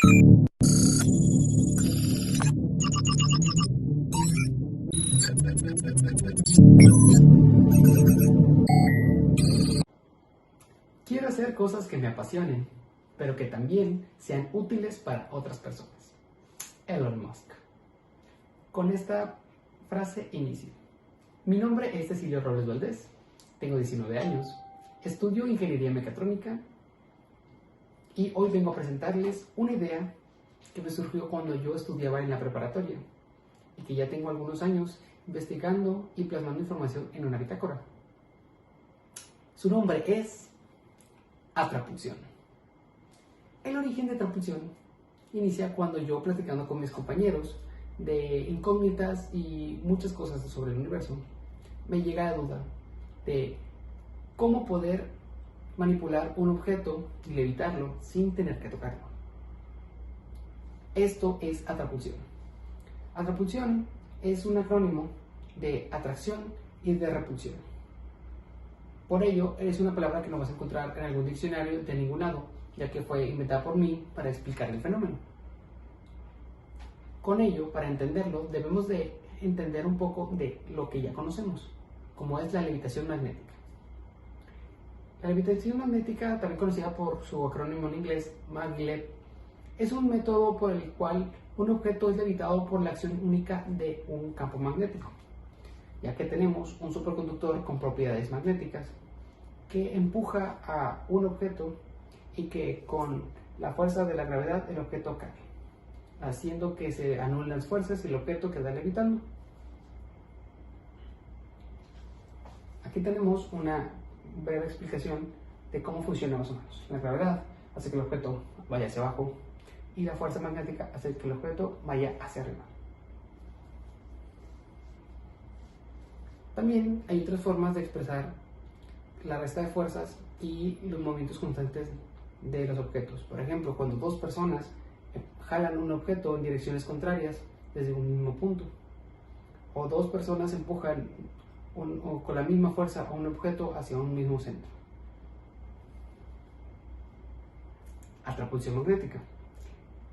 Quiero hacer cosas que me apasionen, pero que también sean útiles para otras personas. Elon Musk. Con esta frase inicio. Mi nombre es Cecilio Robles Valdés, tengo 19 años, estudio Ingeniería Mecatrónica y hoy vengo a presentarles una idea que me surgió cuando yo estudiaba en la preparatoria y que ya tengo algunos años investigando y plasmando información en una bitácora. Su nombre es atrapulsión. El origen de atrapulsión inicia cuando yo, platicando con mis compañeros de incógnitas y muchas cosas sobre el universo, me llega la duda de cómo poder manipular un objeto y levitarlo sin tener que tocarlo. Esto es atrapulsión. Atrapulsión es un acrónimo de atracción y de repulsión. Por ello, es una palabra que no vas a encontrar en algún diccionario de ningún lado, ya que fue inventada por mí para explicar el fenómeno. Con ello, para entenderlo, debemos de entender un poco de lo que ya conocemos, como es la levitación magnética. La levitación magnética, también conocida por su acrónimo en inglés, maglev, es un método por el cual un objeto es levitado por la acción única de un campo magnético, ya que tenemos un superconductor con propiedades magnéticas que empuja a un objeto y que con la fuerza de la gravedad el objeto cae, haciendo que se anulen las fuerzas y el objeto queda levitando. Aquí tenemos una breve explicación de cómo funciona más o menos. La gravedad hace que el objeto vaya hacia abajo y la fuerza magnética hace que el objeto vaya hacia arriba. También hay otras formas de expresar la resta de fuerzas y los movimientos constantes de los objetos. Por ejemplo, cuando dos personas jalan un objeto en direcciones contrarias desde un mismo punto, o dos personas empujan con la misma fuerza a un objeto hacia un mismo centro. Atrapulsión magnética.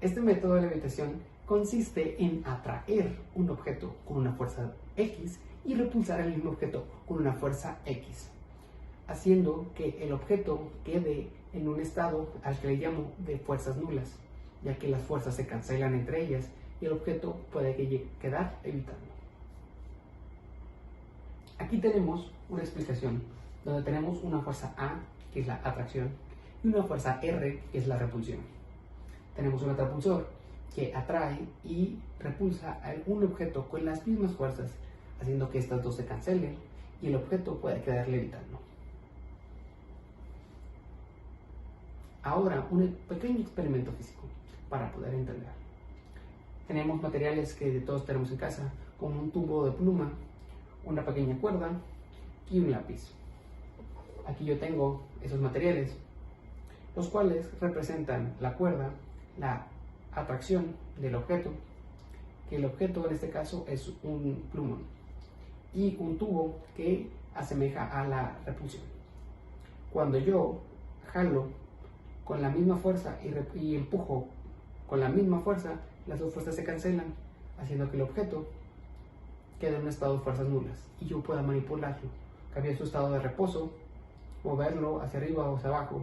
Este método de levitación consiste en atraer un objeto con una fuerza X y repulsar el mismo objeto con una fuerza X, haciendo que el objeto quede en un estado al que le llamo de fuerzas nulas, ya que las fuerzas se cancelan entre ellas y el objeto puede quedar levitando. Aquí tenemos una explicación donde tenemos una fuerza A, que es la atracción, y una fuerza R, que es la repulsión. Tenemos un atrapulsor que atrae y repulsa a un objeto con las mismas fuerzas, haciendo que estas dos se cancelen y el objeto puede quedar levitando. Ahora, un pequeño experimento físico para poder entender. Tenemos materiales que todos tenemos en casa, como un tubo de pluma, una pequeña cuerda y un lápiz. Aquí yo tengo esos materiales, los cuales representan la cuerda, la atracción del objeto, que el objeto en este caso es un plumón, y un tubo que asemeja a la repulsión. Cuando yo jalo con la misma fuerza y empujo con la misma fuerza, las dos fuerzas se cancelan, haciendo que el objeto quede en un estado de fuerzas nulas y yo pueda manipularlo, cambiar su estado de reposo, moverlo hacia arriba o hacia abajo,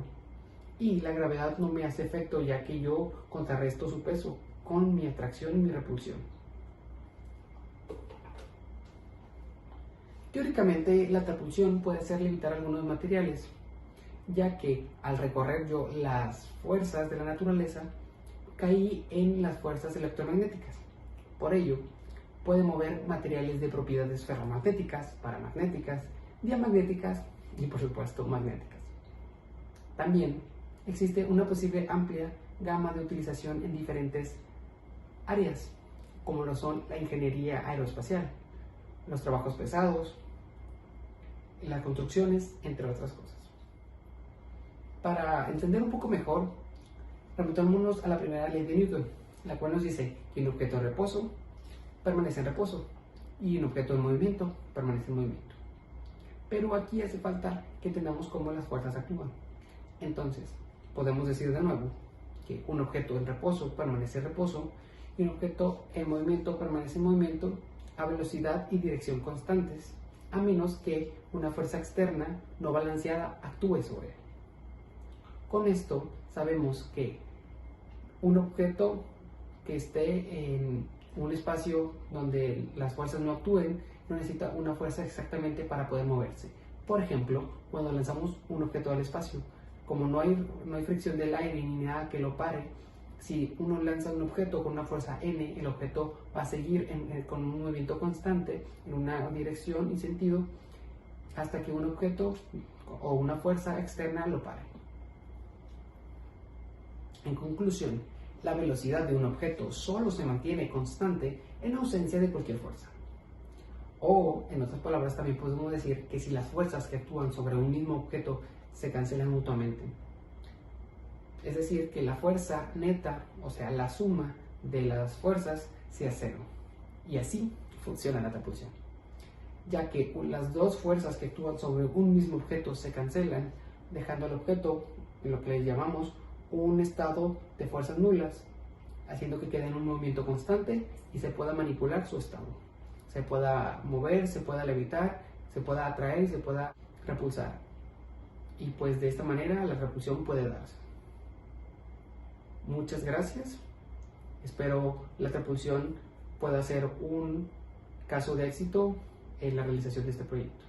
y la gravedad no me hace efecto, ya que yo contrarresto su peso con mi atracción y mi repulsión. Teóricamente, la atrapulsión puede hacer levitar algunos materiales, ya que al recorrer yo las fuerzas de la naturaleza, caí en las fuerzas electromagnéticas. Por ello, puede mover materiales de propiedades ferromagnéticas, paramagnéticas, diamagnéticas y por supuesto magnéticas. También existe una posible amplia gama de utilización en diferentes áreas, como lo son la ingeniería aeroespacial, los trabajos pesados, las construcciones, entre otras cosas. Para entender un poco mejor, remontémonos a la primera ley de Newton, la cual nos dice que un objeto en reposo permanece en reposo y un objeto en movimiento permanece en movimiento. Pero aquí hace falta que entendamos cómo las fuerzas actúan. Entonces, podemos decir de nuevo que un objeto en reposo permanece en reposo y un objeto en movimiento permanece en movimiento a velocidad y dirección constantes, a menos que una fuerza externa no balanceada actúe sobre él. Con esto sabemos que un objeto que esté en un espacio donde las fuerzas no actúen no necesita una fuerza exactamente para poder moverse. Por ejemplo, cuando lanzamos un objeto al espacio, como no hay fricción del aire ni nada que lo pare, si uno lanza un objeto con una fuerza n, el objeto va a seguir con un movimiento constante en una dirección y sentido hasta que un objeto o una fuerza externa lo pare. En conclusión, la velocidad de un objeto solo se mantiene constante en ausencia de cualquier fuerza. O, en otras palabras, también podemos decir que si las fuerzas que actúan sobre un mismo objeto se cancelan mutuamente. Es decir, que la fuerza neta, o sea, la suma de las fuerzas, sea cero. Y así funciona la repulsión. Ya que las dos fuerzas que actúan sobre un mismo objeto se cancelan, dejando al objeto en lo que le llamamos un estado de fuerzas nulas, haciendo que quede en un movimiento constante y se pueda manipular su estado. Se pueda mover, se pueda levitar, se pueda atraer y se pueda repulsar. Y pues de esta manera la repulsión puede darse. Muchas gracias. Espero la repulsión pueda ser un caso de éxito en la realización de este proyecto.